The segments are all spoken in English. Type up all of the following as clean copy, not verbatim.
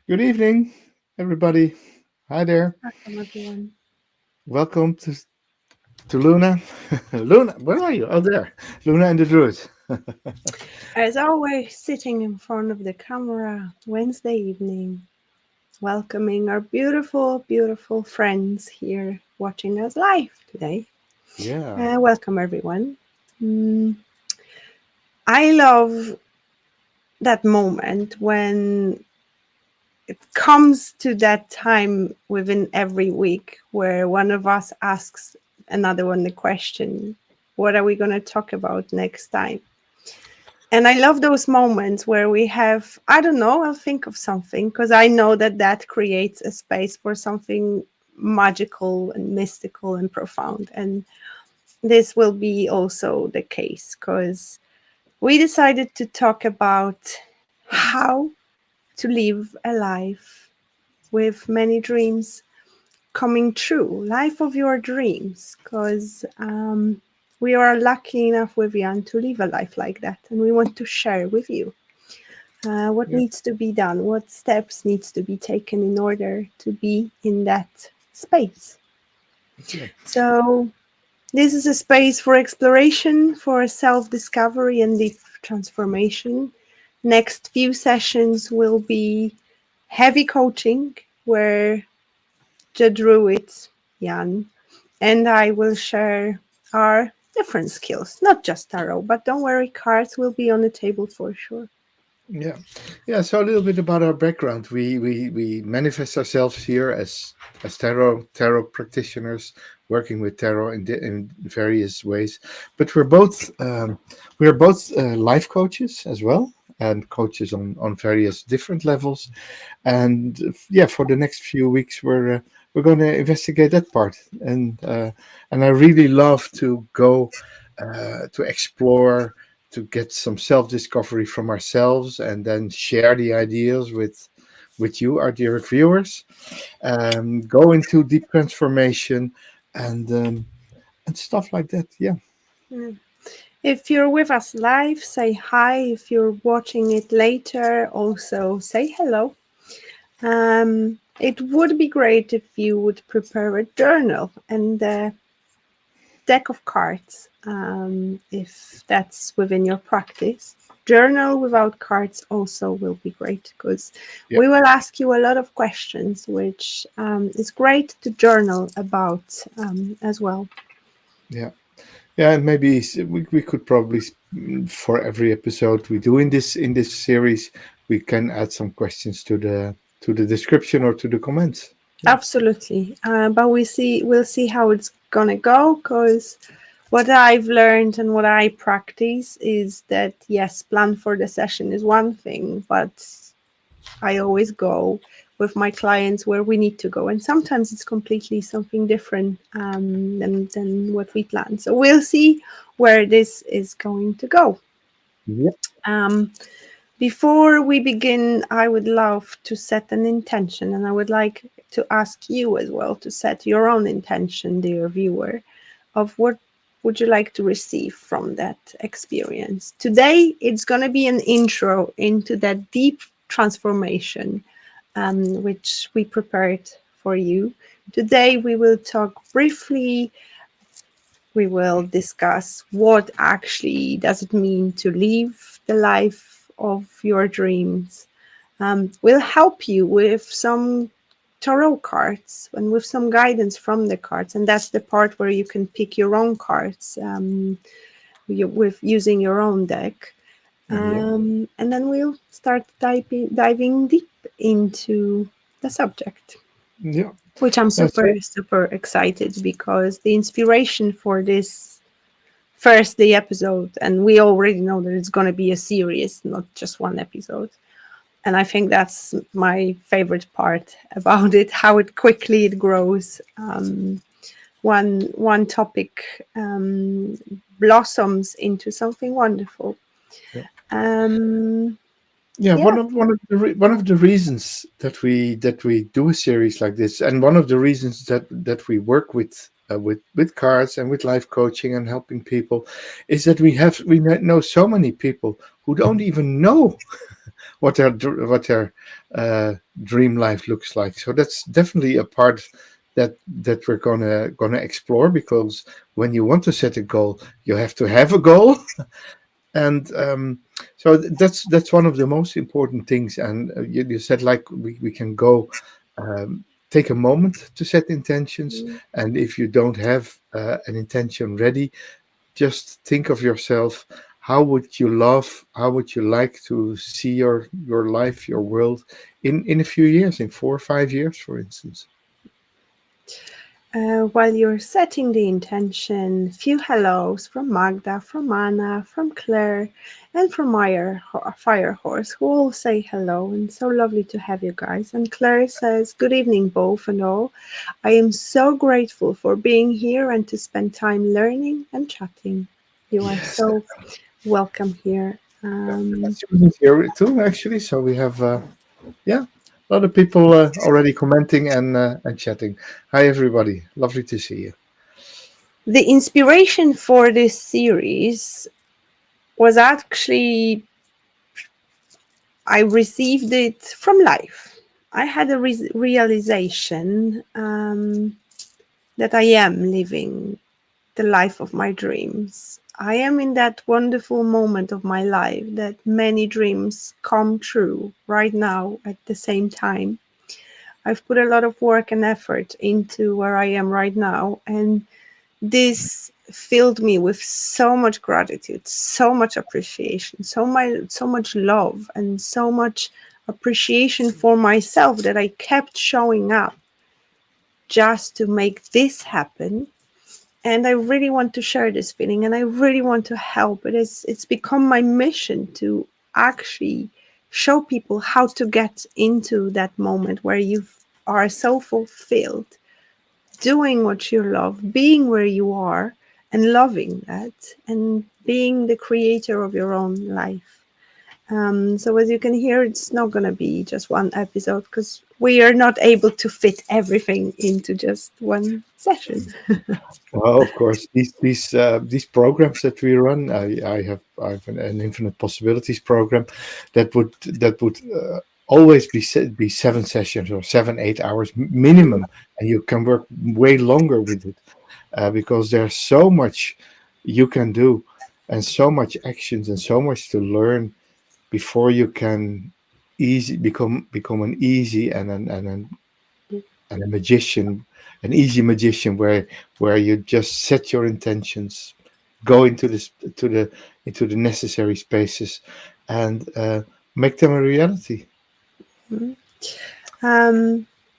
Good evening, everybody. Hi there. Welcome, everyone. Welcome to Luna. Luna, where are you? Oh, there. Luna and the Druid. As always, sitting in front of the camera, Wednesday evening, welcoming our beautiful, beautiful friends here watching us live today. Yeah. Welcome, everyone. Mm, I love that moment when it comes to that time within every week where one of us asks another one the question, what are we going to talk about next time? And I love those moments where we have, I don't know, I'll think of something because I know that that creates a space for something magical and mystical and profound. And this will be also the case because we decided to talk about how to live a life with many dreams coming true, life of your dreams, because we are lucky enough with Jan to live a life like that, and we want to share with you what Yeah. needs to be done, what steps needs to be taken in order to be in that space. Yeah. So this is a space for exploration, for self-discovery and deep transformation. Next few sessions will be heavy coaching, where the druid Jan and I will share our different skills, not just tarot, but don't worry, cards will be on the table for sure. Yeah. Yeah. So a little bit about our background. We manifest ourselves here as tarot practitioners working with tarot in various ways. But we're both life coaches as well, and coaches on various different levels. And yeah, for the next few weeks, we're going to investigate that part, and I really love to go to explore, to get some self discovery from ourselves, and then share the ideas with you, our dear viewers. Go into deep transformation and and stuff like that. Yeah. Mm. If you're with us live, say hi. If you're watching it later, also say hello. It would be great if you would prepare a journal and a deck of cards, if that's within your practice. Journal without cards also will be great because Yeah. we will ask you a lot of questions, which is great to journal about as well. Yeah. Yeah, and maybe we could probably for every episode we do in this series, we can add some questions to the description or to the comments. Yeah. Absolutely, but we'll see how it's gonna go because what I've learned and what I practice is that yes, plan for the session is one thing, but I always go with my clients where we need to go, and sometimes it's completely something different than what we plan. So we'll see where this is going to go. Yeah. Um, Before we begin, I would love to set an intention, and I would like to ask you as well to set your own intention, dear viewer, of what would you like to receive from that experience. Today, it's going to be an intro into that deep transformation, which we prepared for you. Today, we will talk briefly, we will discuss what actually does it mean to live the life of your dreams. We'll help you with some tarot cards and with some guidance from the cards, and that's the part where you can pick your own cards with using your own deck. Yeah. And then we'll start diving deep into the subject, Yeah. which I'm Yeah. super, super excited because the inspiration for this first the episode, and we already know that it's going to be a series, not just one episode. And I think that's my favorite part about it, how it quickly it grows. One topic blossoms into something wonderful. Yeah. Um, Yeah, yeah, one of the reasons that we do a series like this, and one of the reasons that we work with cards and with life coaching and helping people, is that we know so many people who don't even know what their dream life looks like. So that's definitely a part that we're gonna explore, because when you want to set a goal, you have to have a goal. And so that's one of the most important things. And you said, like, we can go take a moment to set intentions, Mm. and if you don't have an intention ready, just think of yourself. How would you like to see your life, your world, in a few years, in 4 or 5 years, for instance? While you're setting the intention, few hellos from Magda, from Anna, from Claire, and from Firehorse, who all say hello, and so lovely to have you guys. And Claire says, "Good evening, both and all. I am so grateful for being here and to spend time learning and chatting. You are Yes. so welcome here." Susan's here too, actually. So we have, yeah, a lot of people already commenting and chatting. Hi, everybody. Lovely to see you. The inspiration for this series was actually I received it from life. I had a realization that I am living the life of my dreams. I am in that wonderful moment of my life that many dreams come true right now at the same time. I've put a lot of work and effort into where I am right now, and this filled me with so much gratitude, so much appreciation, so much love, and so much appreciation for myself that I kept showing up just to make this happen. And I really want to share this feeling, and I really want to help. It's become my mission to actually show people how to get into that moment where you are so fulfilled doing what you love, being where you are, and loving that, and being the creator of your own life. So, as you can hear, it's not going to be just one episode because we are not able to fit everything into just one session. Well, of course, these programs that we run, I have an infinite possibilities program that would always be 7 sessions or 7 8 hours minimum, and you can work way longer with it, because there's so much you can do, and so much actions, and so much to learn before you can easy become an easy and a magician, an easy magician, where you just set your intentions, go into this to the into the necessary spaces, and make them a reality. Mhm.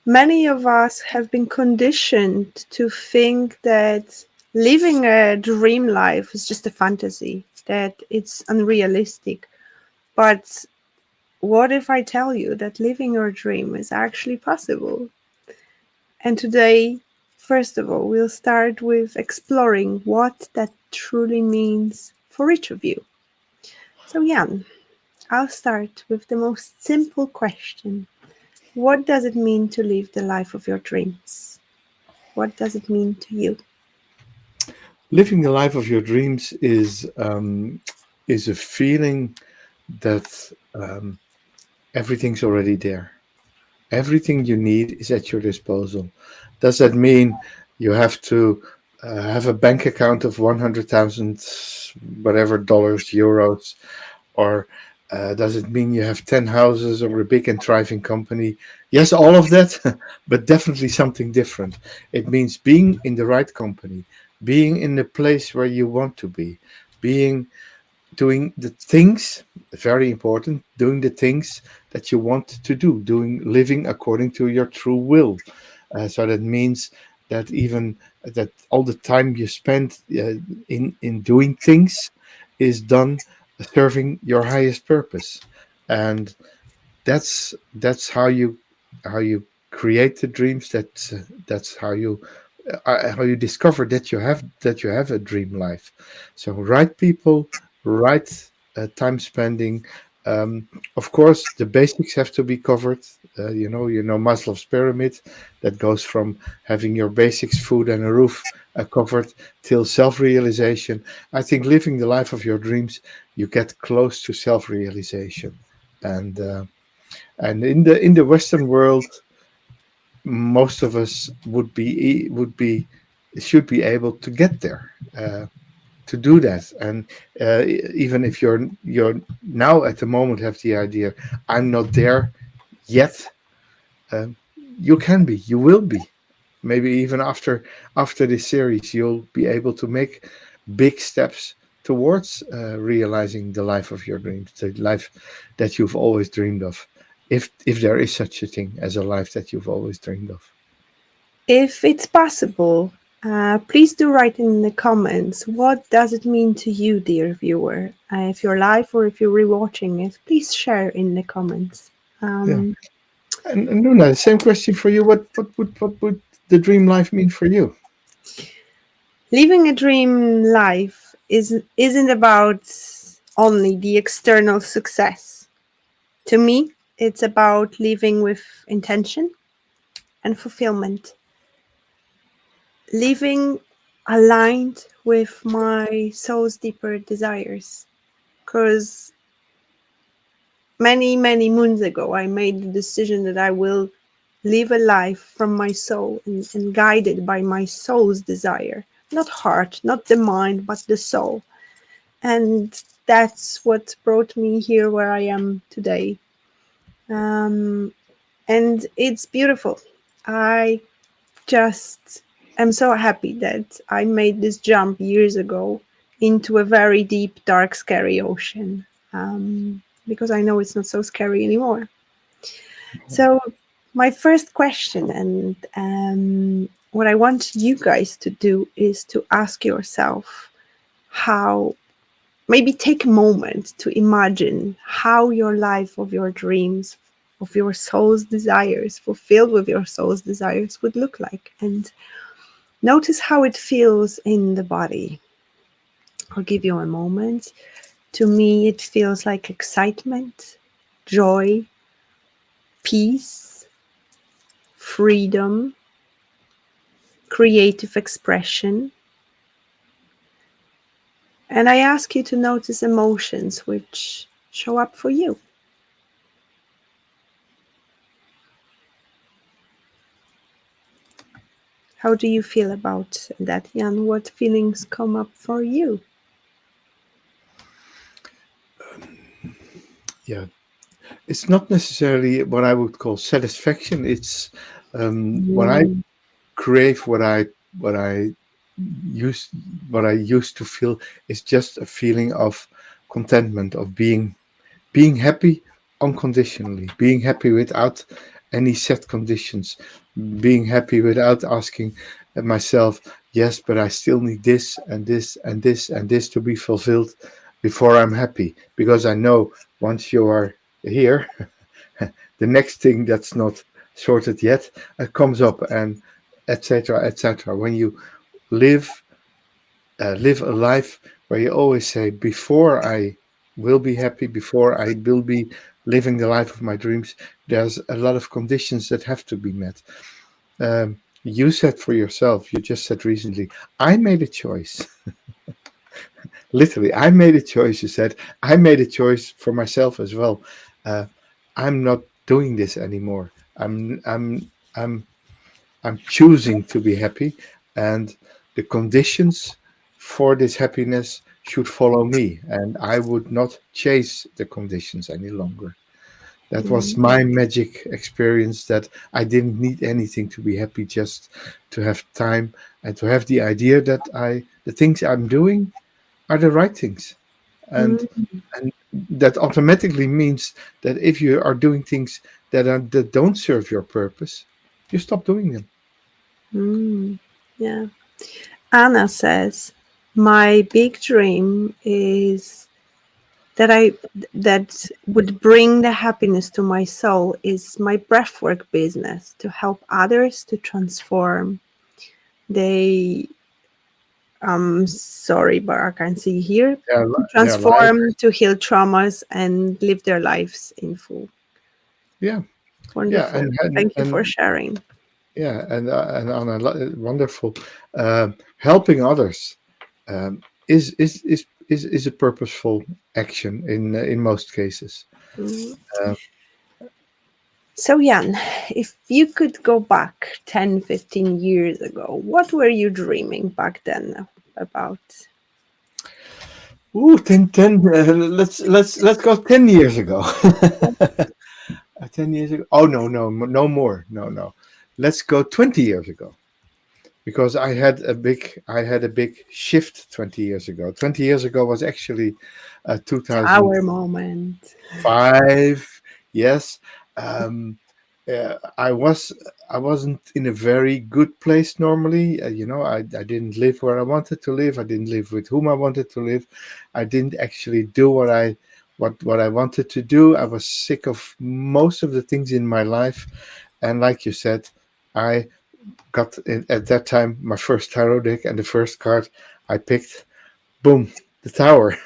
Many of us have been conditioned to think that living a dream life is just a fantasy, that it's unrealistic. But what if I tell you that living your dream is actually possible? And today, first of all, we'll start with exploring what that truly means for each of you. So, Jan, I'll start with the most simple question. What does it mean to live the life of your dreams? What does it mean to you? Living the life of your dreams is a feeling that everything's already there. Everything you need is at your disposal. Does that mean you have to have a bank account of 100,000 whatever dollars, euros, or does it mean you have 10 houses or a big and thriving company? Yes, all of that, but definitely something different. It means being in the right company, being in the place where you want to be, being doing the things, very important, doing the things that you want to do, doing living according to your true will. So that means that even that all the time you spend in doing things is done serving your highest purpose. And that's how you create the dreams. That's how you discover that you have a dream life. So right people, right time spending. Of course, the basics have to be covered. You know Maslow's pyramid, that goes from having your basics, food and a roof, covered, till self-realization. I think living the life of your dreams, you get close to self-realization. and in the Western world, most of us would be should be able to get there, to do that. And even if you're now at the moment have the idea, I'm not there yet, um, you can be, you will be. Maybe even after this series, you'll be able to make big steps towards realizing the life of your dreams, the life that you've always dreamed of, if there is such a thing as a life that you've always dreamed of. If it's possible, please do write in the comments what does it mean to you, dear viewer. If you're live or if you're rewatching it, please share in the comments. Yeah. Um, And Luna, the same question for you. What would the dream life mean for you? Living a dream life isn't about only the external success. To me, it's about living with intention and fulfillment, living aligned with my soul's deeper desires. Because many moons ago, I made the decision that I will live a life from my soul and guided by my soul's desire. Not heart, not the mind, but the soul. And that's what brought me here where I am today. Um, and it's beautiful. I just am so happy that I made this jump years ago into a very deep, dark, scary ocean, because I know it's not so scary anymore. So, my first question, and what I want you guys to do, is to ask yourself how, maybe take a moment to imagine how your life of your dreams, of your soul's desires, fulfilled with your soul's desires, would look like. And notice how it feels in the body. I'll give you a moment. To me, it feels like excitement, joy, peace, freedom, creative expression. And I ask you to notice emotions which show up for you. How do you feel about that, Jan? What feelings come up for you? Yeah, it's not necessarily what I would call satisfaction. It's when I Mm, crave what I used what I used to feel is just a feeling of contentment, of being happy unconditionally, being happy without any set conditions, being happy without asking myself, yes, but I still need this and this and this and this to be fulfilled before I'm happy. Because I know once you are here, the next thing that's not sorted yet comes up, and etc. etc. When you live live a life where you always say, before I will be happy, before I will be living the life of my dreams, there's a lot of conditions that have to be met. You said for yourself, you just said recently, I made a choice. Literally, I made a choice. You said, I made a choice for myself as well. Uh, I'm not doing this anymore. I'm I'm choosing to be happy, and the conditions for this happiness should follow me, and I would not chase the conditions any longer. That was mm, my magic experience, that I didn't need anything to be happy, just to have time and to have the idea that the things I'm doing are the right things. And mm, and that automatically means that if you are doing things that don't serve your purpose, you stop doing them. mm. Yeah. Anna says, my big dream is that would bring the happiness to my soul is my breathwork business to help others to transform. They sorry, but I can see here, to Their life. transform, to heal traumas and live their lives in full. Yeah, yeah, Wonderful. Thank you for sharing. yeah, and on a wonderful, helping others is a purposeful action in most cases. Mm. Uh, So, Jan, if you could go back 10, 15 years ago, what were you dreaming back then about? ooh, 10. Let's go 10 years ago. 10 years ago. Oh no, no, no more. No, no. Let's go 20 years ago. Because I had a big shift 20 years ago. 20 years ago was actually Our 2005. moment. Yes. Um, I wasn't in a very good place normally. I didn't live where I wanted to live. I didn't live with whom I wanted to live. I didn't actually do what I wanted to do. I was sick of most of the things in my life, and like you said, I got at that time my first tarot deck, and the first card I picked, boom, the tower.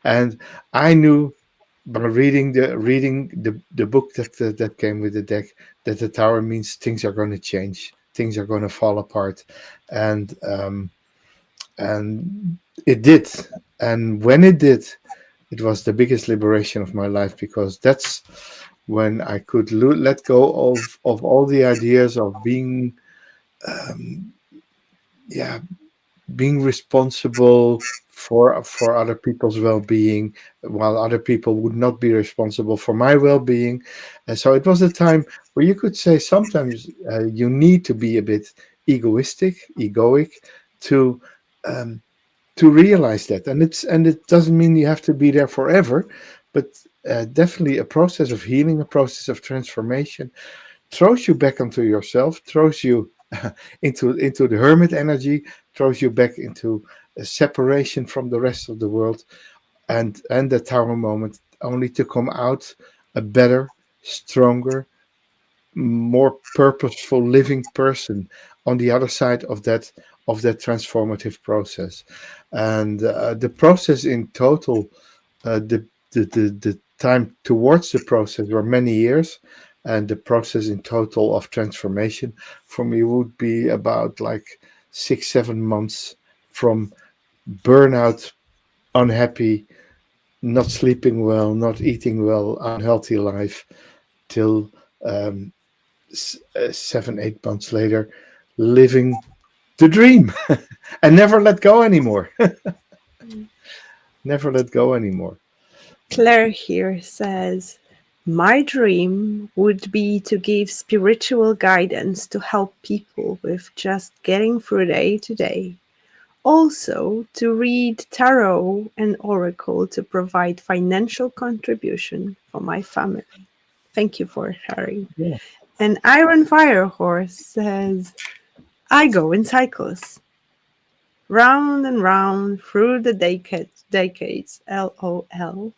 And I knew by reading the book that came with the deck that the tower means things are going to change, things are going to fall apart, and it did. And when it did, it was the biggest liberation of my life, because that's when I could let go of all the ideas of being, um, yeah, being responsible for other people's well-being, while other people would not be responsible for my well-being. And so it was a time where you could say sometimes you need to be a bit egoic to um, to realize that. And it doesn't mean you have to be there forever, but definitely a process of healing, a process of transformation, throws you back onto yourself, throws you into the hermit energy, throws you back into a separation from the rest of the world, and the tower moment, only to come out a better, stronger, more purposeful living person on the other side of that transformative process. And the process in total, the time towards the process were many years, and the process in total of transformation for me would be about like 6 7 months, from burnout, unhappy, not sleeping well, not eating well, unhealthy life, till 7 8 months later, living the dream and never let go anymore. Never let go anymore. Claire here says, my dream would be to give spiritual guidance to help people with just getting through day to day. Also, to read tarot and oracle to provide financial contribution for my family. Thank you for sharing. Yeah. And Iron Fire Horse says, I go in cycles, round and round through the decades. LOL.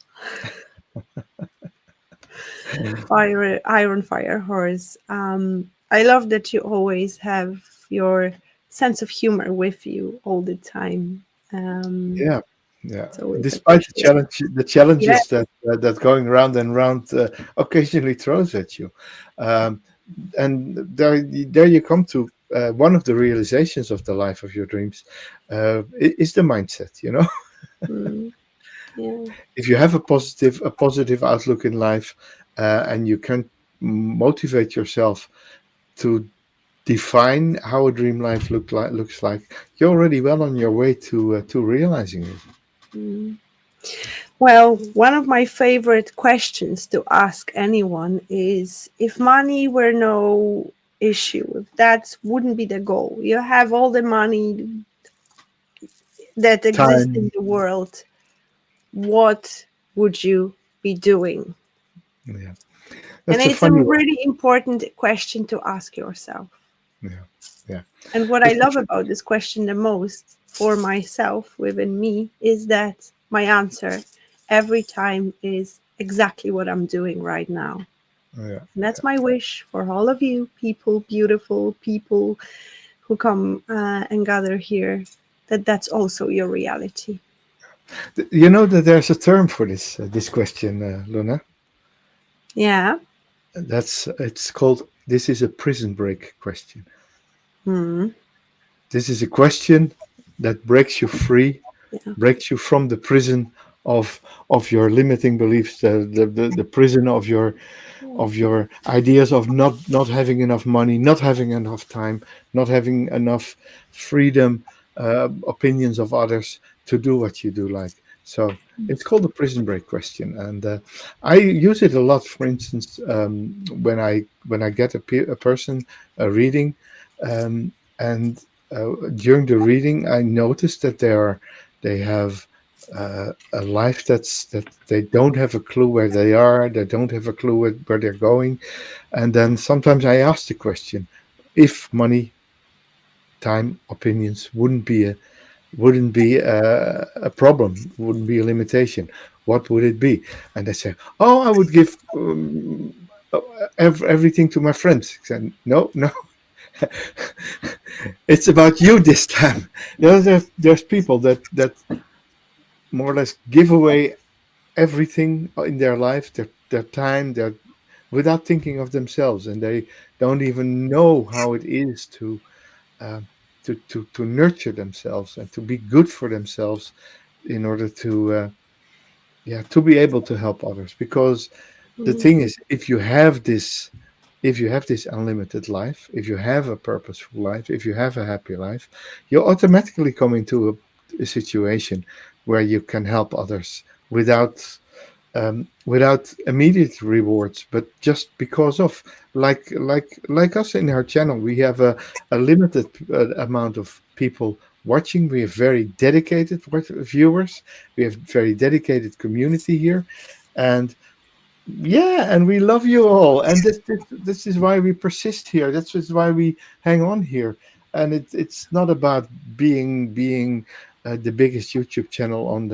Iron Fire Horse. I love that you always have your sense of humor with you all the time. Um, Yeah, yeah. it's always Despite appreciated. the Yeah. challenges that going round and round occasionally throws at you, um, and there you come to one of the realizations of the life of your dreams, is the mindset. Mm, yeah. If you have a positive outlook in life, and you can motivate yourself to define how a dream life looks like, you're already well on your way to realizing it. Mm. Well, one of my favorite questions to ask anyone is if money were no issue, if that wouldn't be the goal, you have all the money that exists in Time. the world, what would you be doing? Yeah, And that's a it's a funny one. really important question to ask yourself. Yeah, yeah. And what I That's love about this question the most for myself within me is that my answer every time is exactly what I'm doing right now. yeah. And that's my wish for all of you people, beautiful people who come and gather here, that that's also your reality. You know that there's a term for this question, Luna. Yeah. It's called, this is a prison break question. Hmm. This is a question that breaks you free, Yeah. breaks you from the prison of your limiting beliefs, the prison Yeah. of your ideas of not having enough money, not having enough time, not having enough freedom, opinions of others to do what you do like. So it's called the prison break question, and I use it a lot. For instance, when I get a person reading, and during the reading, I notice that they have a life that they don't have a clue where they are, they don't have a clue where they're going, and then sometimes I ask the question: if money, time, opinions wouldn't be a problem, wouldn't be a limitation, what would it be? And they say, "Oh, I would give everything to my friends." I said, no, no, it's about you this time. There's people that more or less give away everything in their life, their time, their without thinking of themselves, and they don't even know how it is um, to nurture themselves and to be good for themselves in order to be able to help others. Because the Mm. thing is, if you have this unlimited life, if you have a purposeful life, if you have a happy life, you automatically come into a situation where you can help others without immediate rewards, but just because of like us in our channel, we have a limited amount of people watching. We have very dedicated viewers. We have very dedicated community here, and yeah, and we love you all, and this is why we persist here. This is why we hang on here, and it's not about being the biggest YouTube channel on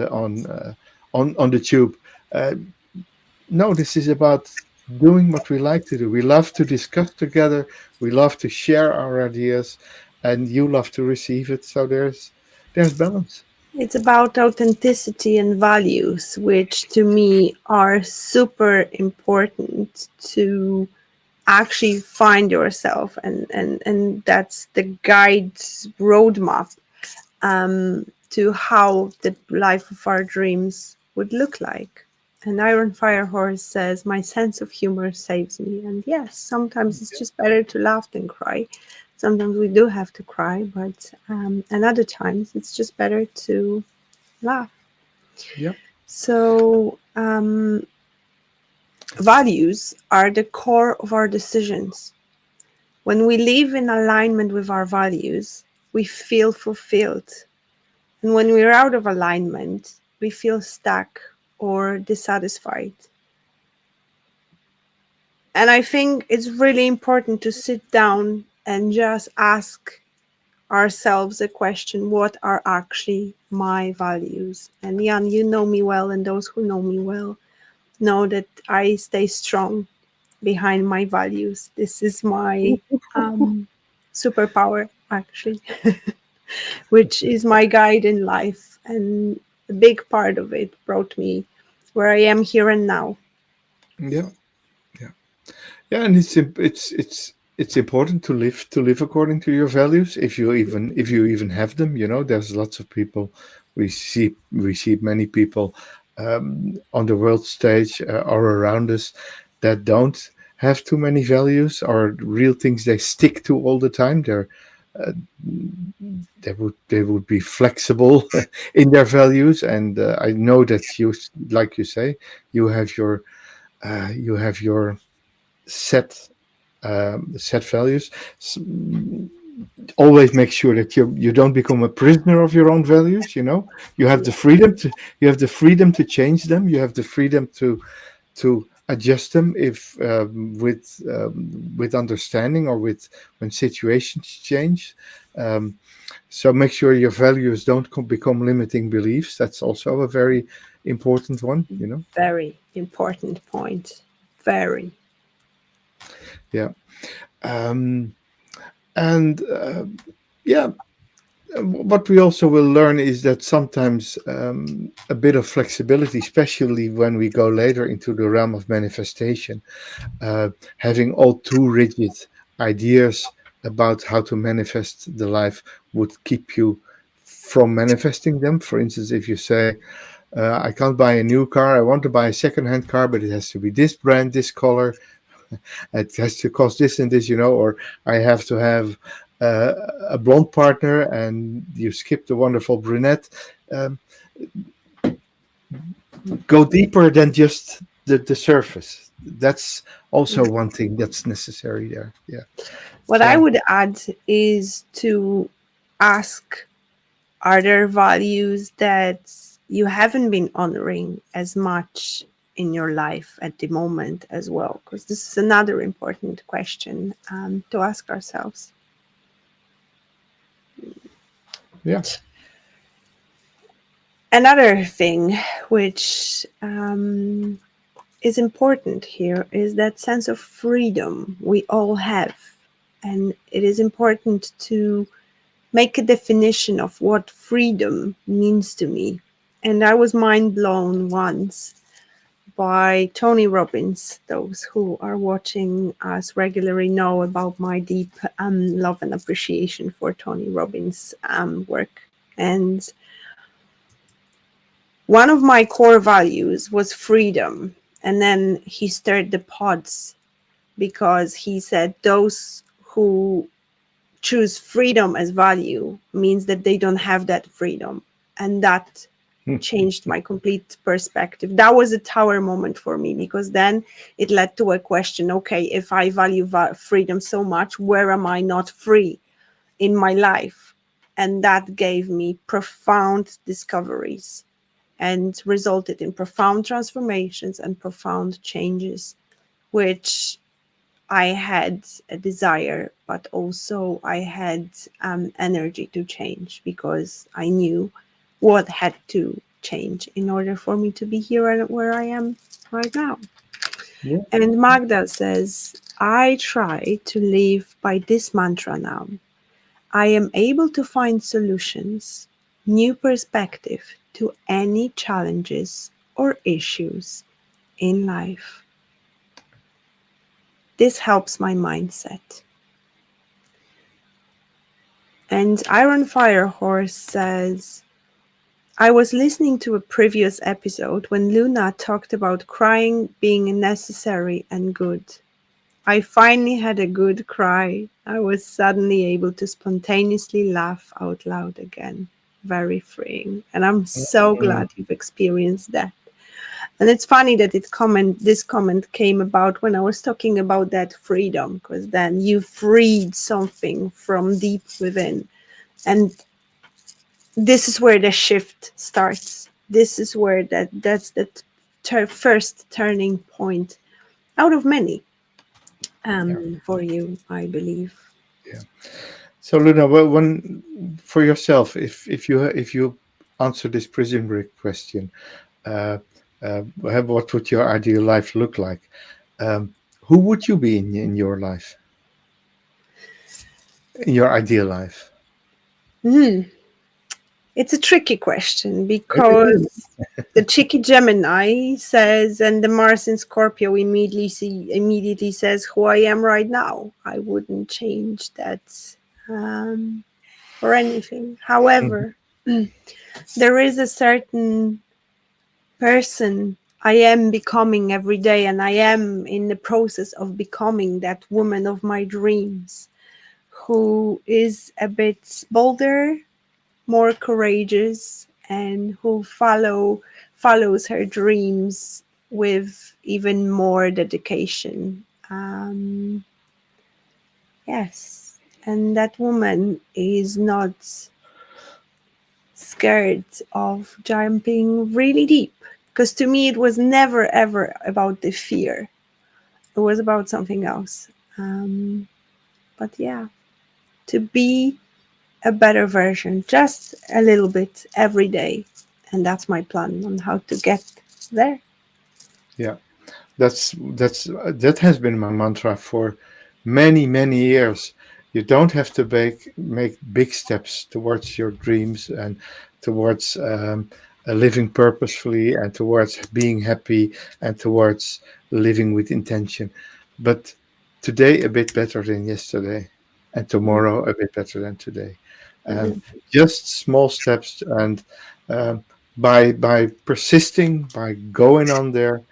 the tube. Uh, no, this is about doing what we like to do. We love to discuss together. We love to share our ideas, and you love to receive it. So there's balance. It's about authenticity and values, which to me are super important to actually find yourself, and that's the guide's roadmap to how the life of our dreams would look like. And Iron Fire Horse says, "My sense of humor saves me." And yes, sometimes it's just better to laugh than cry. Sometimes we do have to cry, but and other times it's just better to laugh. Yeah, So, values are the core of our decisions. When we live in alignment with our values, we feel fulfilled. And when we're out of alignment, we feel stuck or dissatisfied. And I think it's really important to sit down and just ask ourselves a question: what are actually my values? And Jan, you know me well, and those who know me well know that I stay strong behind my values. This is my superpower, actually, which is my guide in life. And a big part of it brought me where I am here and now. yeah, yeah. Yeah, and it's important to live according to your values, if you even have them. You know, there's lots of people, we see many people on the world stage or around us that don't have too many values or real things they stick to all the time. Uh, they would be flexible in their values, and I know that you, like you say, you have your set set values. Always make sure that you don't become a prisoner of your own values. You know, you have the freedom to change them. You have the freedom to adjust them if with understanding or with when situations change. Um, so make sure your values don't become limiting beliefs. That's also a very important one. You know. Very important point. Very. Yeah. Um, and yeah, what we also will learn is that sometimes a bit of flexibility, especially when we go later into the realm of manifestation, having all too rigid ideas about how to manifest the life would keep you from manifesting them. For instance, if you say, I can't buy a new car. I want to buy a second-hand car, but it has to be this brand, this color. It has to cost this and this, or I have to have uh, a blonde partner, and you skip the wonderful brunette. Um, go deeper than just the surface. That's also one thing that's necessary there. Yeah. What I So would add is to ask, are there values that you haven't been honoring as much in your life at the moment as well? Because this is another important question to ask ourselves. yeah, Another thing which is important here is that sense of freedom we all have. And it is important to make a definition of what freedom means to me. And I was mind blown once by Tony Robbins. Those who are watching us regularly know about my deep love and appreciation for Tony Robbins' work. And one of my core values was freedom. And then he stirred the pots because he said those who choose freedom as value means that they don't have that freedom. And that changed my complete perspective. That was a tower moment for me, because then it led to a question, okay, if I value freedom so much, where am I not free in my life? And that gave me profound discoveries and resulted in profound transformations and profound changes, which I had a desire, but also I had energy to change, because I knew what had to change in order for me to be here and where I am right now. yeah, And Magda says, I try to live by this mantra now. I am able to find solutions, new perspective to any challenges or issues in life. This helps my mindset. And Iron Firehorse says, I was listening to a previous episode when Luna talked about crying being necessary and good. I finally had a good cry. I was suddenly able to spontaneously laugh out loud again. Very freeing. And I'm so mm, glad you've experienced that. And it's funny that this comment came about when I was talking about that freedom, because then you freed something from deep within. And this is where the shift starts. This is where that's the first turning point out of many yeah, for you, I believe. yeah. So Luna, well, one for yourself, if you answer this prison break question, uh, what would your ideal life look like? Um, who would you be in your life, in your ideal life? Hmm. It's a tricky question, It is. because the cheeky Gemini says, and the Mars in Scorpio immediately says who I am right now. I wouldn't change that um, for anything. Mhm. However, there is a certain person I am becoming every day, and I am in the process of becoming that woman of my dreams, who is a bit bolder, more courageous, and who follows her dreams with even more dedication. Yes, and that woman is not scared of jumping really deep, because to me it was never ever about the fear. It was about something else. But yeah, to be a better version, just a little bit every day. And that's my plan on how to get there. Yeah, that has been my mantra for many years. You don't have to make big steps towards your dreams and towards living purposefully and towards being happy and towards living with intention. But today a bit better than yesterday, and Mhm. tomorrow a bit better than today, and Mhm. just small steps and. Um, by persisting, by going on there,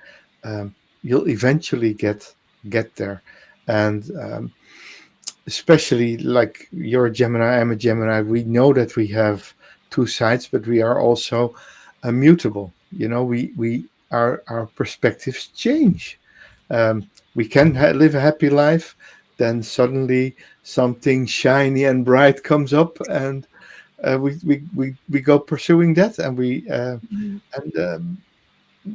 you'll eventually get there. And especially like you're a Gemini, I'm a Gemini. We know that we have two sides, but we are also mutable. You know, we our perspectives change. We can live a happy life, then suddenly something shiny and bright comes up, and we go pursuing that, and we and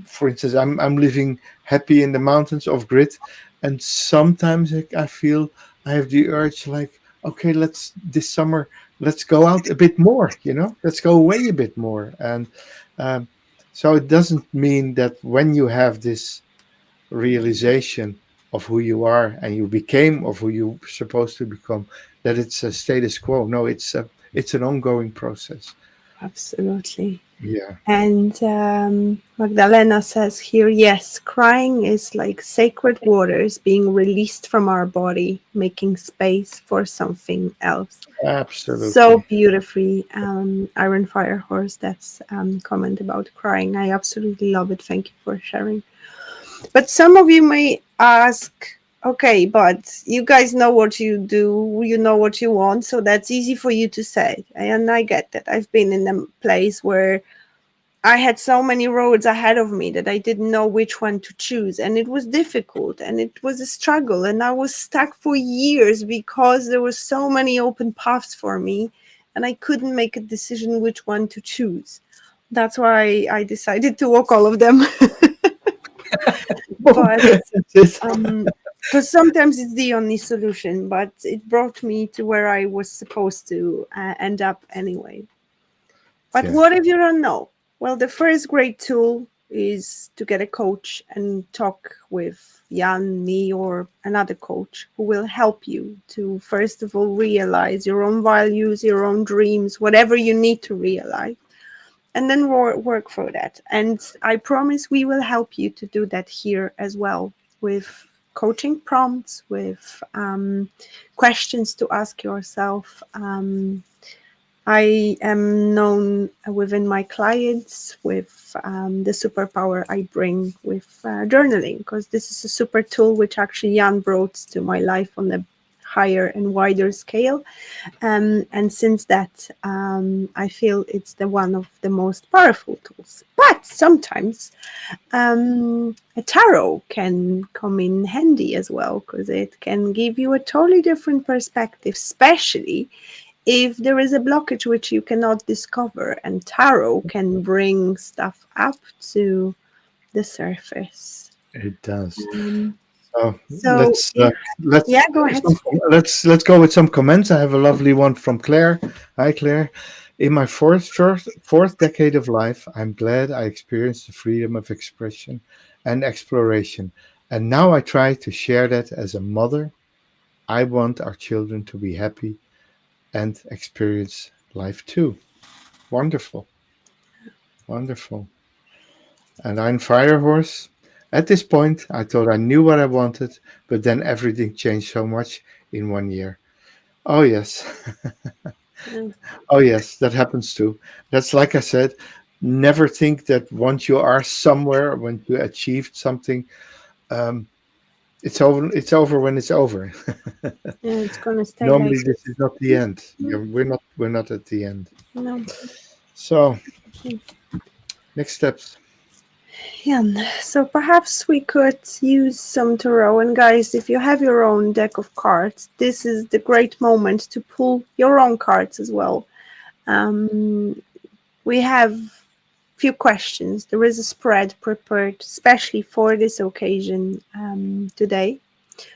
for instance, I'm living happy in the mountains of grit, and sometimes I feel I have the urge, like, okay, let's this summer, let's go out a bit more, you know, let's go away a bit more, and um, so it doesn't mean that when you have this realization of who you are and you became of who you're supposed to become, that it's a status quo. No, it's an ongoing process. Absolutely. Yeah, And Magdalena says here, yes, crying is like sacred waters being released from our body, making space for something else. So absolutely. beautifully, Iron Fire Horse, that's comment about crying. I absolutely love it. Thank you for sharing. But some of you may ask, okay, but you guys know what you do, you know what you want, so that's easy for you to say. And I get that. I've been in a place where I had so many roads ahead of me that I didn't know which one to choose. And it was difficult and it was a struggle. And I was stuck for years because there were so many open paths for me and I couldn't make a decision which one to choose. That's why I decided to walk all of them. But That's it. because sometimes it's the only solution, but it brought me to where I was supposed to end up anyway. But Yeah. what if you don't know? Well, the first great tool is to get a coach and talk with Jan, me, or another coach who will help you to, first of all, realize your own values, your own dreams, whatever you need to realize, and then work for that. And I promise we will help you to do that here as well with coaching prompts, with questions to ask yourself. I am known within my clients with the superpower I bring with journaling, because this is a super tool which actually Jan brought to my life on a higher and wider scale. And since that, I feel it's the one of the most powerful tools. But sometimes a tarot can come in handy as well, because it can give you a totally different perspective, especially if there is a blockage which you cannot discover, and tarot can bring stuff up to the surface. It does. Um, So so, yeah, let's go ahead. let's go with some comments. I have a lovely one from Claire. Hi, Claire. In my fourth decade of life, I'm glad I experienced the freedom of expression and exploration, and now I try to share that as a mother. I want our children to be happy and experience life too. Wonderful, wonderful. And I'm Firehorse. At this point, I thought I knew what I wanted, but then everything changed so much in 1 year. Oh, yes. Mm, Oh, yes, that happens too. That's like I said, never think that once you are somewhere, when you achieved something, um, it's over. It's over when it's over. yeah, it's gonna stay like Normally, this is not the this. end. Yeah, we're not at the end. No. So, next steps. Yeah, so perhaps we could use some tarot. And guys, if you have your own deck of cards, this is the great moment to pull your own cards as well. Um, we have few questions. There is a spread prepared especially for this occasion today.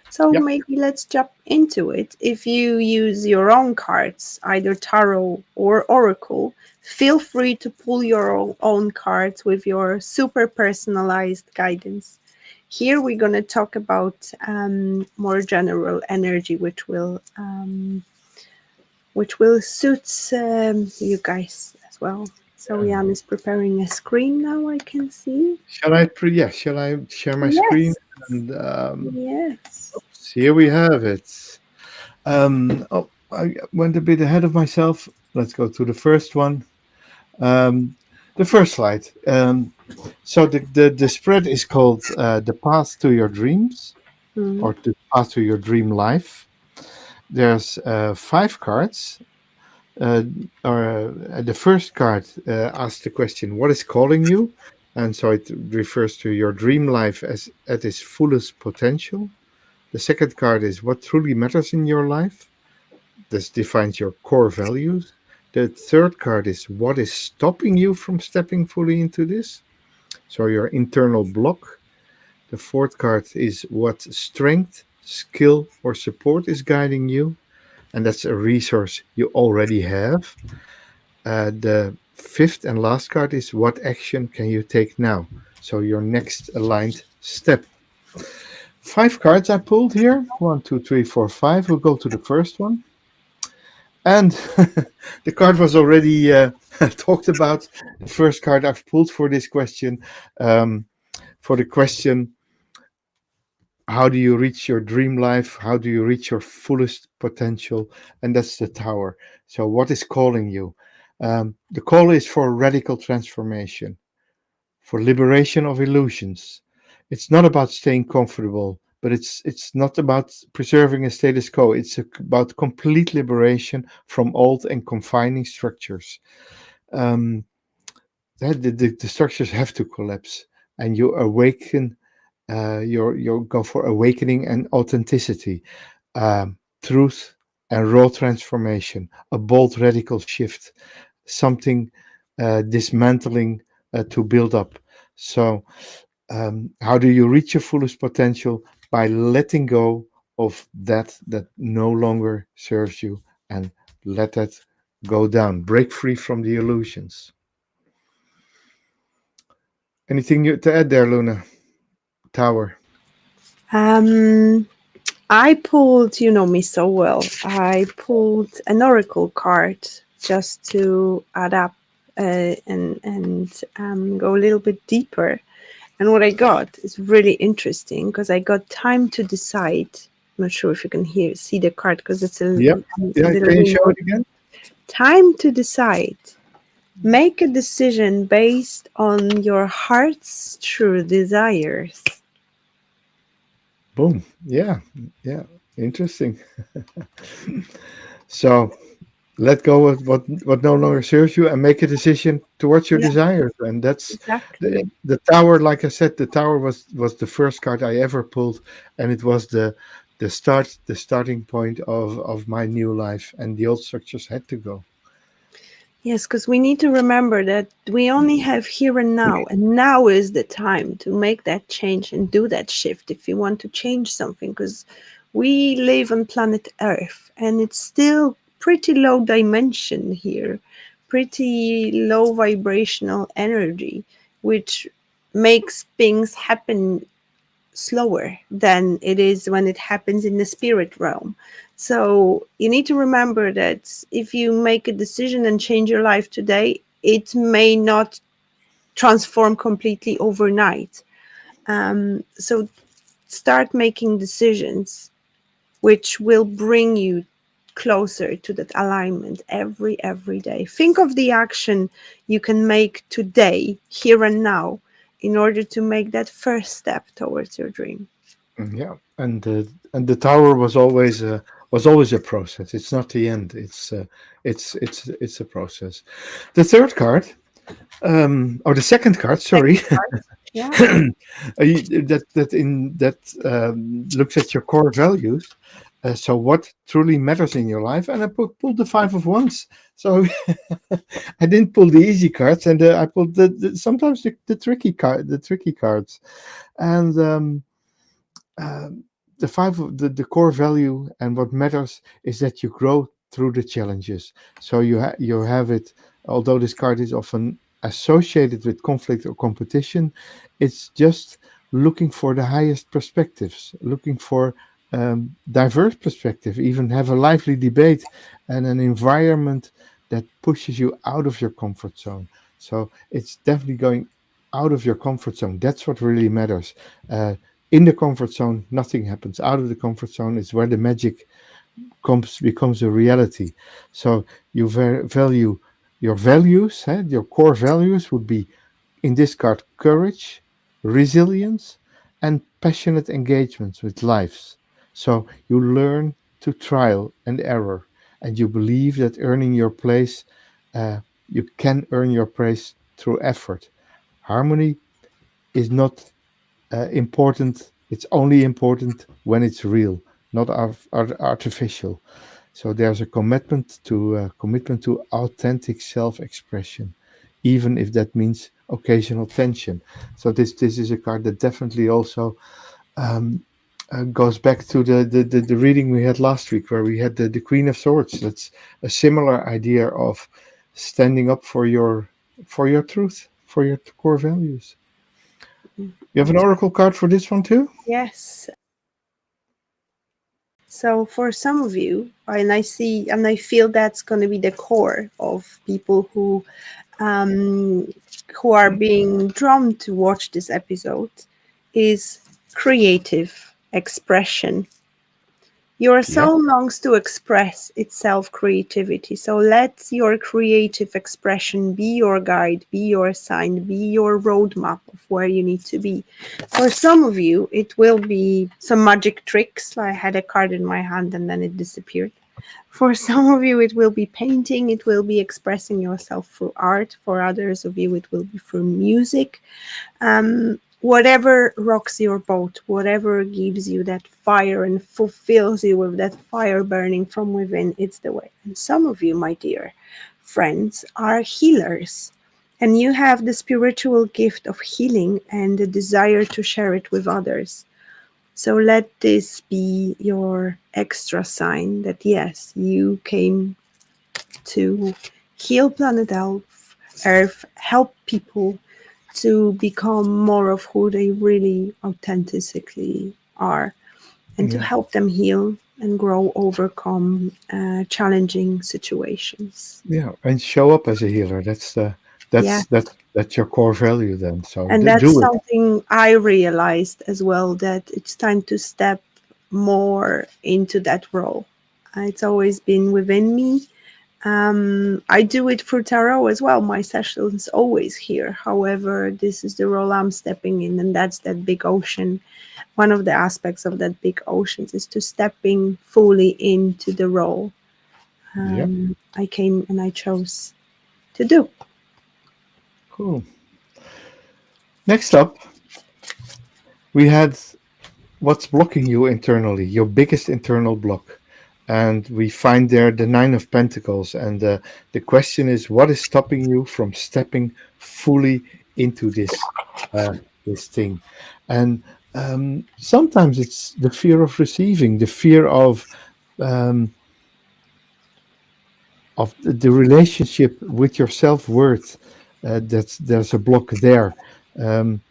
So Yep. maybe let's jump into it. If you use your own cards, either tarot or oracle, feel free to pull your own cards with your super personalized guidance. Here we're going to talk about more general energy, which will suit you guys as well. So Yeah. Jan is preparing a screen now. I can see. Yeah, shall I share my screen? Yes, And yes. here we have it. I went a bit ahead of myself. Let's go to the first one. Um, The first slide. So the spread is called the path to your dreams, Mhm. or the path to your dream life. There's five cards. Uh, the first card asks the question, "What is calling you?" And so it refers to your dream life as at its fullest potential. The second card is, "What truly matters in your life?" This defines your core values. The third card is, "What is stopping you from stepping fully into this?" So your internal block. The fourth card is, "What strength, skill, or support is guiding you?" And that's a resource you already have. The fifth and last card is, "What action can you take now?" So your next aligned step. Five cards I pulled here. One, two, three, four, five. We'll go to the first one. And the card was already talked about. The first card I've pulled for this question, for the question, how do you reach your dream life? How do you reach your fullest potential? And that's the tower. So, what is calling you? The call is for radical transformation, for liberation of illusions. It's not about staying comfortable, but it's not about preserving a status quo. It's about complete liberation from old and confining structures. Um, the structures have to collapse, and you awaken. You go for awakening and authenticity, truth and raw transformation, a bold radical shift, something dismantling to build up. So how do you reach your fullest potential? By letting go of that no longer serves you, and let that go down. Break free from the illusions. Anything to add there, Luna? Tower. Um, I pulled, you know me so well. I pulled an oracle card just to add up and go a little bit deeper. And what I got is really interesting because I got time to decide. I'm not sure if you can see the card because it's Yep. a Yeah. little Can you show window. it again? Time to decide. Make a decision based on your heart's true desires. Boom. Yeah. Yeah. Interesting. So let go of what no longer serves you and make a decision towards your Yeah, desires. And that's exactly. the tower. Like I said, the tower was the first card I ever pulled, and it was the starting point of my new life, and the old structures had to go. Yes, because we need to remember that we only have here and now is the time to make that change and do that shift if you want to change something. Because we live on planet Earth and it's still pretty low dimension here, pretty low vibrational energy, which makes things happen slower than it is when it happens in the spirit realm. So you need to remember that if you make a decision and change your life today, it may not transform completely overnight. So start making decisions which will bring you closer to that alignment every day. Think of the action you can make today, here and now, in order to make that first step towards your dream. Yeah, and the tower was always a process. It's not the end. It's a process. The third card, or the second card, sorry, Second part. Yeah. that looks at your core values. So what truly matters in your life, and I pulled the five of wands. So I didn't pull the easy cards, and I pulled sometimes the tricky cards, and um, the five of the core value and what matters is that you grow through the challenges. So you have it. Although this card is often associated with conflict or competition, it's just looking for the highest perspectives, looking for diverse perspective, even have a lively debate and an environment that pushes you out of your comfort zone. So it's definitely going out of your comfort zone. That's what really matters. In the comfort zone, nothing happens. Out of the comfort zone is where the magic becomes a reality. So you value Your values, your core values would be in this card courage, resilience, and passionate engagements with lives. So you learn to trial and error, and you believe that earning your place, you can earn your praise through effort. Harmony is not important. It's only important when it's real, not artificial. So there's a commitment to authentic self-expression, even if that means occasional tension. So this is a card that definitely also um, goes back to the reading we had last week, where we had the Queen of Swords. That's a similar idea of standing up for your truth, for your core values. You have an oracle card for this one too? Yes. So for some of you, and I see and I feel that's going to be the core of people um, who are being drawn to watch this episode, is creative expression. Your Yeah, soul longs to express itself creativity. So let your creative expression be your guide, be your sign, be your roadmap of where you need to be. For some of you, it will be some magic tricks. I had a card in my hand and then it disappeared. For some of you, it will be painting, it will be expressing yourself through art. For others of you, it will be through music. Whatever rocks your boat, whatever gives you that fire and fulfills you with that fire burning from within, it's the way. And some of you, my dear friends, are healers. And you have the spiritual gift of healing and the desire to share it with others. So let this be your extra sign that yes, you came to heal planet Earth, help people to become more of who they really authentically are, and to yeah, help them heal and grow, overcome challenging situations. yeah, and show up as a healer. Yeah. That's your core value then. So And that's do it. something I realized as well, that it's time to step more into that role. It's always been within me. I do it for tarot as well. My session's always here. However, this is the role I'm stepping in, and that's that big ocean. One of the aspects of that big ocean is to stepping fully into the role Yeah, I came and I chose to do. cool. Next up, we had what's blocking you internally, your biggest internal block. And we find there the Nine of Pentacles. And the question is, what is stopping you from stepping fully into uh, this thing? And sometimes it's the fear of receiving, the fear um, of the relationship with your self worth. That's there's a block there. Um,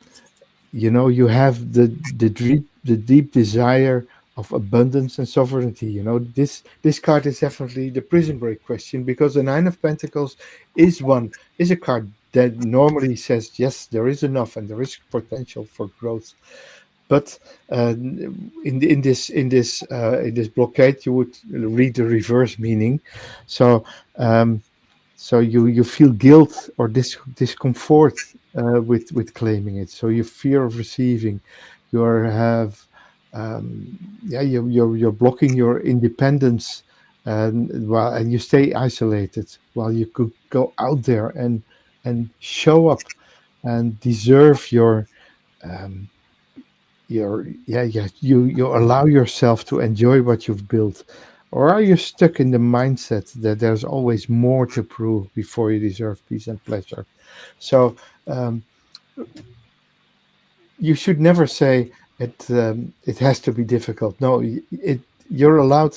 you know, you have the deep desire of abundance and sovereignty. You know, this card is definitely the prison break question, because the Nine of Pentacles is a card that normally says yes, there is enough and there is potential for growth. But in this blockade, you would read the reverse meaning. So um, so you feel guilt or discomfort with claiming it. So you fear of receiving. You have yeah, you're blocking your independence, and you stay isolated while you could go out there and show up and deserve um, your yeah, you allow yourself to enjoy what you've built. Or are you stuck in the mindset that there's always more to prove before you deserve peace and pleasure? So um, you should never say it has to be difficult. No, you're allowed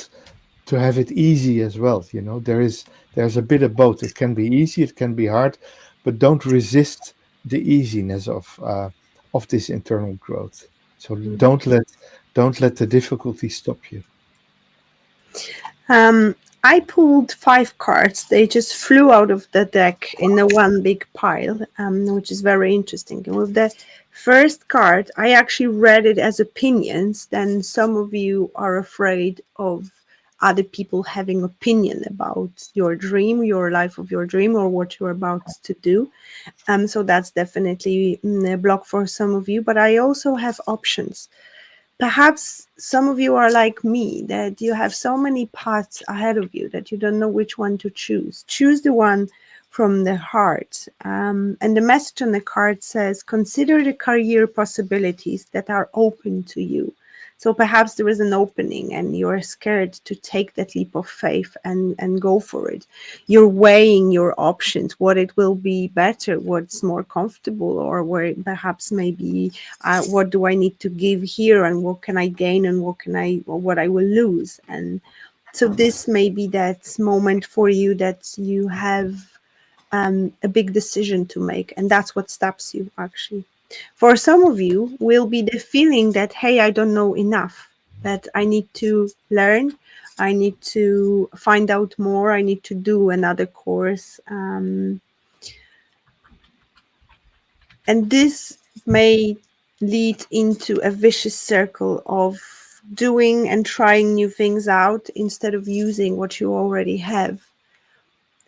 to have it easy as well. You know, there's a bit of both. It can be easy, it can be hard, but don't resist the easiness of this internal growth. So don't let the difficulty stop you. Um, I pulled 5 cards. They just flew out of the deck in a one big pile, which is very interesting. And with the first card, I actually read it as opinions. Then some of you are afraid of other people having opinion about your dream, your life of your dream, or what you're about to do. So that's definitely a block for some of you. But I also have options. Perhaps some of you are like me, that you have so many paths ahead of you that you don't know which one to choose. Choose the one from the heart. And the message on the card says, consider the career possibilities that are open to you. So perhaps there is an opening and you're scared to take that leap of faith and go for it. You're weighing your options, what it will be better, what's more comfortable, or where perhaps maybe what do I need to give here, and what can I gain, and what I will lose. And so this may be that moment for you that you have a big decision to make, and that's what stops you actually. For some of you will be the feeling that, hey, I don't know enough, that I need to learn, I need to find out more, I need to do another course. And this may lead into a vicious circle of doing and trying new things out instead of using what you already have.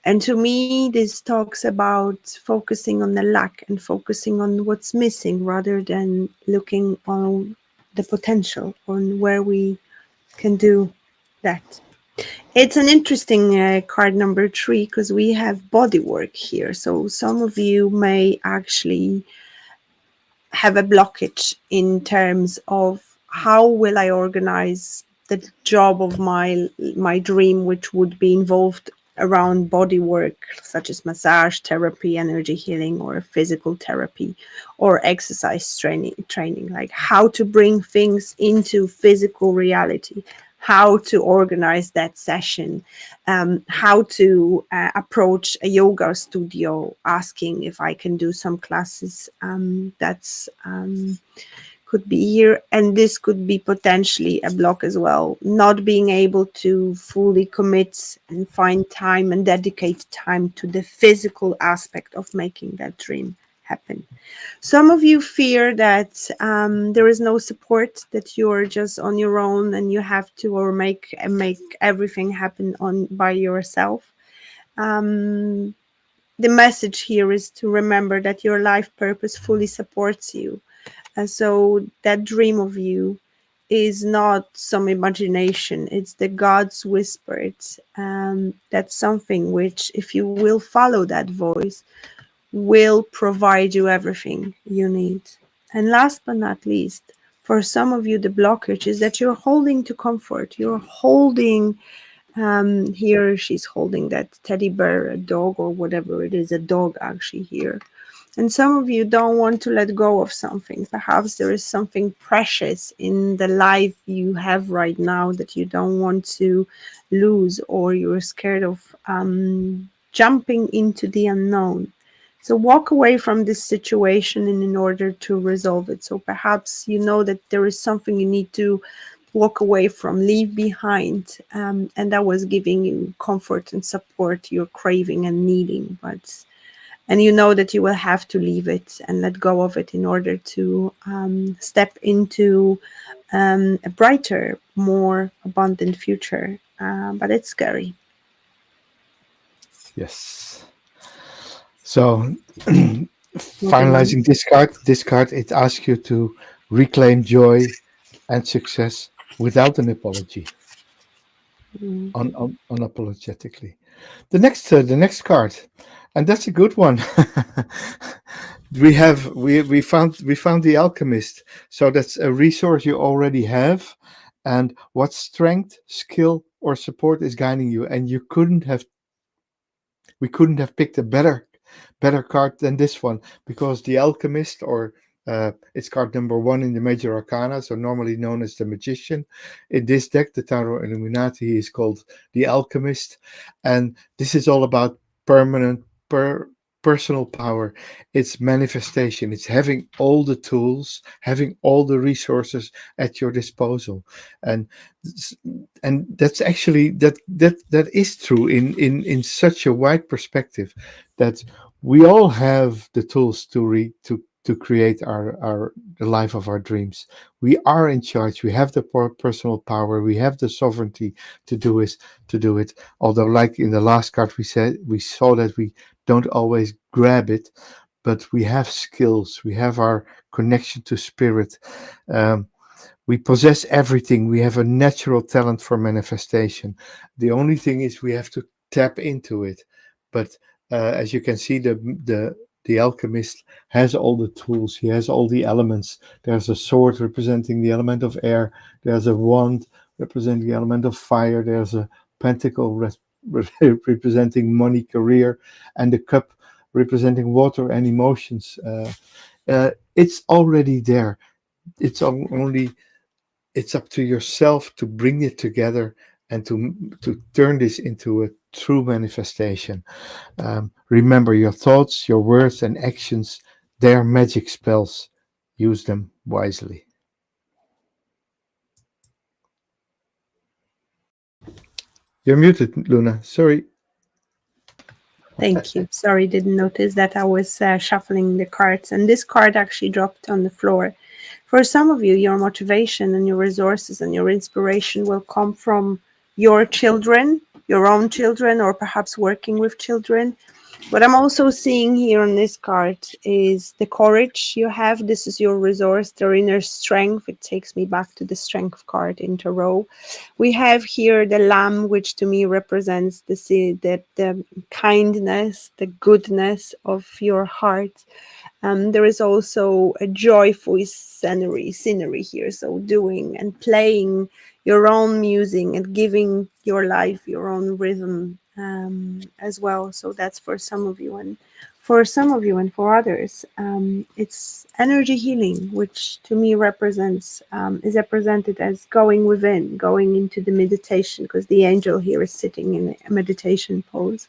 And to me, this talks about focusing on the lack and focusing on what's missing rather than looking on the potential, on where we can do that. It's an interesting card number 3 because we have body work here. So some of you may actually have a blockage in terms of how will I organize the job of my dream, which would be involved around body work such as massage therapy, energy healing, or physical therapy, or exercise training, like how to bring things into physical reality, how to organize that session, how to approach a yoga studio asking if I can do some classes. That's could be here, and this could be potentially a block as well, not being able to fully commit and find time and dedicate time to the physical aspect of making that dream happen. Some of you fear that there is no support, that you're just on your own and you have to or make everything happen on by yourself. Um, the message here is to remember that your life purpose fully supports you. And so that dream of you is not some imagination. It's the God's whispered. That's something which, if you will follow that voice, will provide you everything you need. And last but not least, for some of you, the blockage is that you're holding to comfort. You're holding, here she's holding that teddy bear, a dog, or whatever it is, a dog actually here. And some of you don't want to let go of something. Perhaps there is something precious in the life you have right now that you don't want to lose, or you're scared of jumping into the unknown. So walk away from this situation in order to resolve it. So perhaps you know that there is something you need to walk away from, leave behind, and that was giving you comfort and support you're craving and needing, and you know that you will have to leave it and let go of it in order to step into a brighter, more abundant future. But it's scary. Yes. So, Moving on. finalizing this card, it asks you to reclaim joy and success without an apology, Mm. unapologetically. The next card, and that's a good one. We found the alchemist. So that's a resource you already have, and what strength, skill, or support is guiding you, and we couldn't have picked a better card than this one, because the alchemist, or it's card number 1 in the major arcana, so normally known as the magician. In this deck, the Tarot Illuminati, he is called the alchemist, and this is all about permanent personal power. It's manifestation. It's having all the tools, having all the resources at your disposal, and and that's actually that is true in such a wide perspective, that we all have the tools to to create our the life of our dreams. We are in charge. We have the personal power. We have the sovereignty to do it. Although, like in the last card, we saw that we don't always grab it, but we have skills. We have our connection to spirit. Um, we possess everything. We have a natural talent for manifestation. The only thing is we have to tap into it. But as you can see, the alchemist has all the tools. He has all the elements. There's a sword representing the element of air. There's a wand representing the element of fire. There's a pentacle representing money, career, and the cup representing water and emotions. It's already there. Only it's up to yourself to bring it together and to turn this into a true manifestation. Remember, your thoughts, your words, and actions, they are magic spells. Use them wisely. You're muted, Luna. Sorry. Thank you. Sorry, didn't notice that I was shuffling the cards, and this card actually dropped on the floor. For some of you, your motivation and your resources and your inspiration will come from your children, your own children, or perhaps working with children. What I'm also seeing here on this card is the courage you have. This is your resource, their inner strength. It takes me back to the strength card in tarot. We have here the lamb, which to me represents the kindness, the goodness of your heart. There is also a joyful scenery here. So doing and playing your own music and giving your life your own rhythm as well. So that's for some of you, and for others, it's energy healing, which to me represents is represented as going within, going into the meditation, because the angel here is sitting in a meditation pose.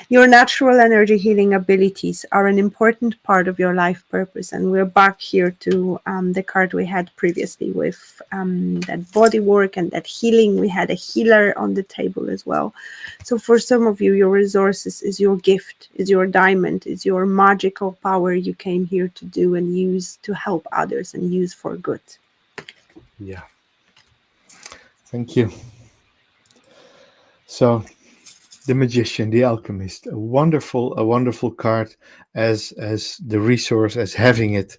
Your natural energy healing abilities are an important part of your life purpose. And we're back here to the card we had previously with that body work and that healing. We had a healer on the table as well. So for some of you, your resources is your gift, is your diamond, is your magical power you came here to do and use to help others and use for good. Yeah. Thank you. So, the magician, the alchemist, a wonderful card as the resource, as having it.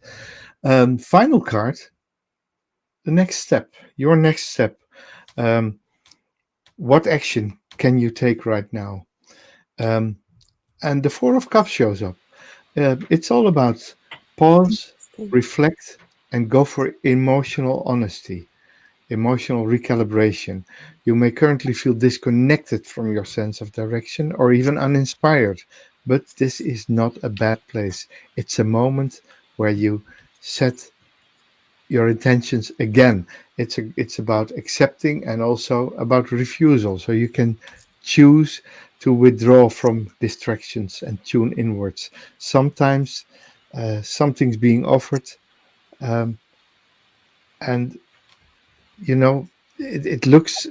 Final card, the next step, your next step. Um, what action can you take right now? Um, and the Four of Cups shows up. It's all about pause, reflect, and go for emotional honesty, emotional recalibration. You may currently feel disconnected from your sense of direction or even uninspired, but this is not a bad place. It's a moment where you set your intentions again. It's about accepting and also about refusal. So you can choose to withdraw from distractions and tune inwards. Sometimes something's being offered, um, and you know it looks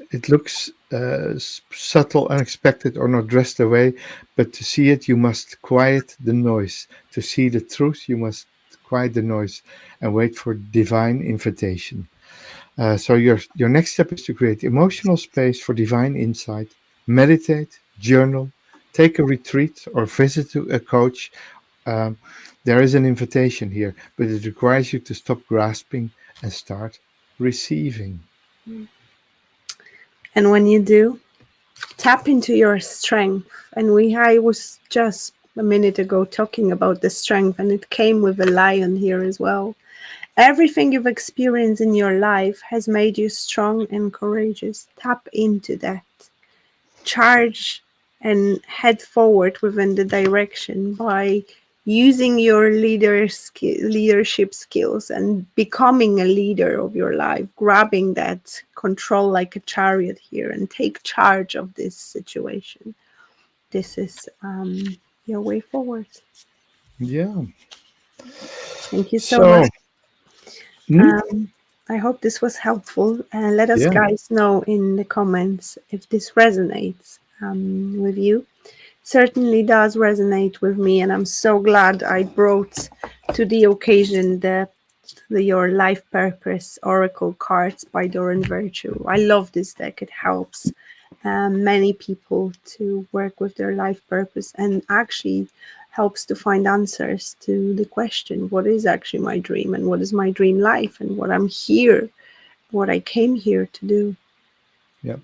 subtle, unexpected, or not dressed away. But to see it, you must quiet the noise. To see the truth, you must quiet the noise and wait for divine invitation. So your next step is to create emotional space for divine insight. Meditate, journal, take a retreat, or visit a coach. um, there is an invitation here, but it requires you to stop grasping and start receiving. And when you do, tap into your strength. And I was just a minute ago talking about the strength, and it came with a lion here as well. Everything you've experienced in your life has made you strong and courageous. Tap into that. Charge and head forward within the direction by using your leadership skills and becoming a leader of your life, grabbing that control like a chariot here and take charge of this situation. This is your way forward. Yeah. Thank you so So, much. mm, Um, I hope this was helpful. And let us yeah, guys know in the comments if this resonates with you. certainly does resonate with me, and I'm so glad I brought to the occasion your life purpose oracle cards by Doran Virtue. I love this deck. It helps many people to work with their life purpose, and actually helps to find answers to the question, what is actually my dream, and what is my dream life, and what I'm here, what I came here to do. Yeah.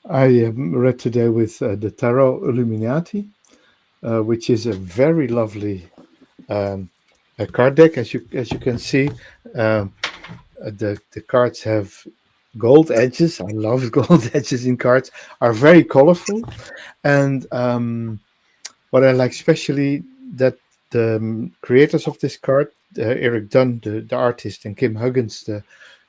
I read today with the Tarot Illuminati, which is a very lovely um, a card deck. As you can see, um, the cards have gold edges. I love gold edges in cards. Are very colorful, and what I like especially that the creators of this card, Eric Dunn, the artist, and Kim Huggins,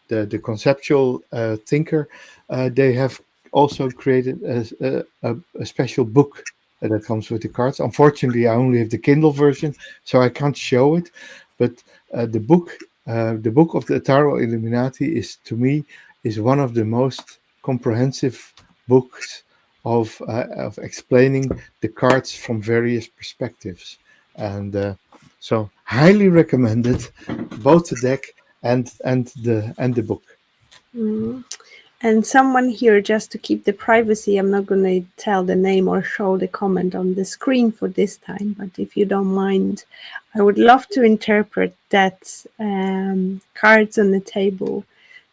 the conceptual thinker, they have also created a special book that comes with the cards. Unfortunately, I only have the Kindle version, so I can't show it. But the book of the Tarot Illuminati, is to me is one of the most comprehensive books of explaining the cards from various perspectives, and so highly recommended both the deck and the book. Mm. And someone here, just to keep the privacy, I'm not going to tell the name or show the comment on the screen for this time, but if you don't mind, I would love to interpret that cards on the table.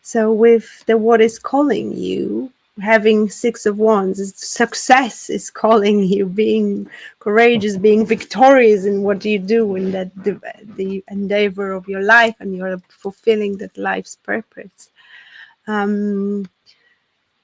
So with the what is calling you, having Six of Wands, success is calling you, being courageous, being victorious in what you do, in that the endeavor of your life, and you're fulfilling that life's purpose. Um,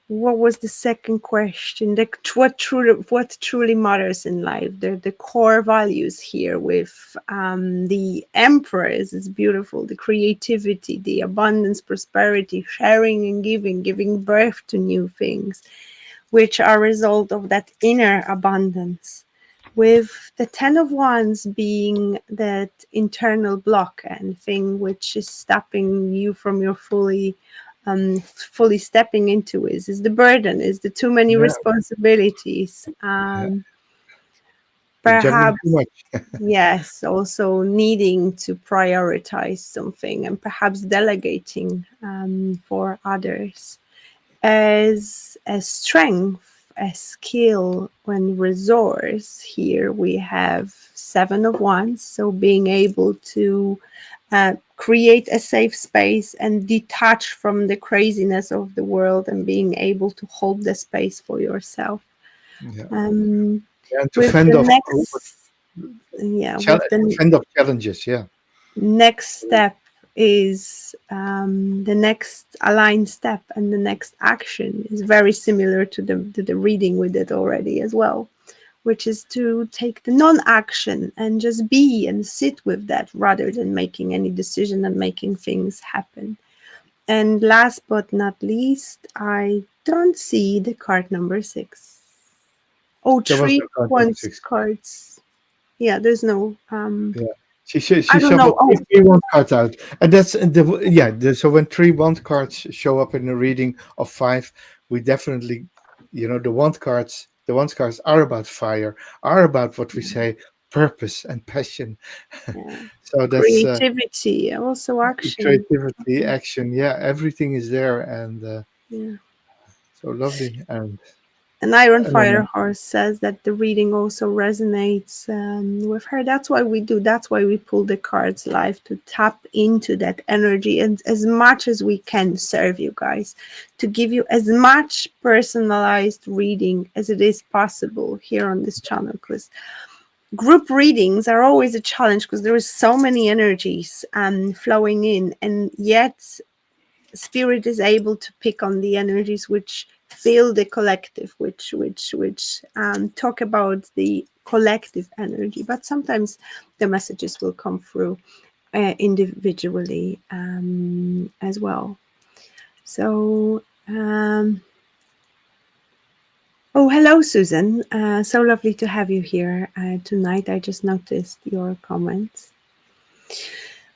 what was the second question? What truly matters in life? The core values here with the Empress is beautiful. The creativity, the abundance, prosperity, sharing and giving birth to new things, which are a result of that inner abundance. With the Ten of Wands being that internal block and thing which is stopping you from your fully stepping into is the burden, is the too many Yeah, responsibilities. yeah. You're juggling too Perhaps, much. yes, also needing to prioritize something and perhaps delegating for others as a strength, a skill, when resource. Here we have Seven of Wands, so being able to create a safe space and detach from the craziness of the world, and being able to hold the space for yourself. Yeah, Um, and to with fend the off next, yeah, with to the fend off challenges. Yeah, next step is the next aligned step, and the next action is very similar to the reading we did already as well, which is to take the non-action and just be and sit with that, rather than making any decision and making things happen. And last but not least, I don't see the card number 6. Oh, there was three no contact points six. cards. Yeah, there's no Yeah, she I don't shuffled know. Oh, three wand cards out, and that's so when three wand cards show up in a reading of five, we definitely, the wand cards are about fire, are about what we say, purpose and passion. yeah. So that's Creativity, also action. creativity, action. Yeah, everything is there, and Yeah. so lovely. An Iron And Fire Horse says that the reading also resonates with her. That's why we do. That's why we pull the cards live, to tap into that energy and as much as we can serve you guys, to give you as much personalized reading as it is possible here on this channel. Because group readings are always a challenge, because there is so many energies flowing in, and yet spirit is able to pick on the energies which feel the collective, which talk about the collective energy. But sometimes the messages will come through individually as well. So oh, hello, Susan. So lovely to have you here tonight. I just noticed your comments.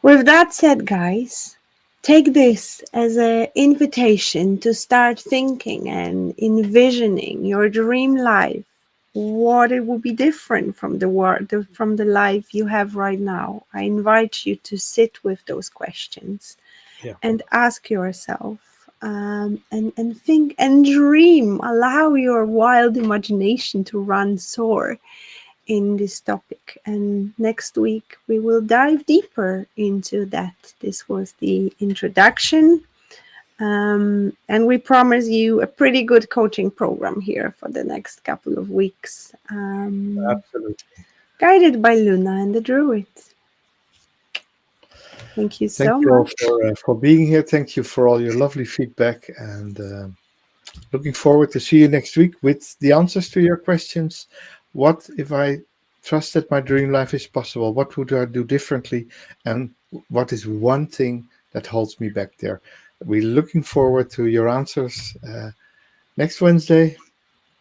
With that said, guys, take this as an invitation to start thinking and envisioning your dream life what it would be different from the world, from the life you have right now. I invite you to sit with those questions Yeah. and ask yourself, and think and dream. Allow your wild imagination to run soar in this topic. And next week we will dive deeper into that. This was the introduction. And we promise you a pretty good coaching program here for the next couple of weeks, Absolutely. guided by Luna and the Druid. Thank you Thank so you all much. for being here. Thank you for all your lovely feedback, and looking forward to see you next week with the answers to your questions. What if I trust that my dream life is possible? What would I do differently? And what is one thing that holds me back there? We're looking forward to your answers next Wednesday,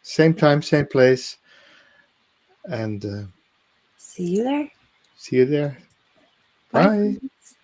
same time, same place, and See you there. see you there. Bye, Bye. friends.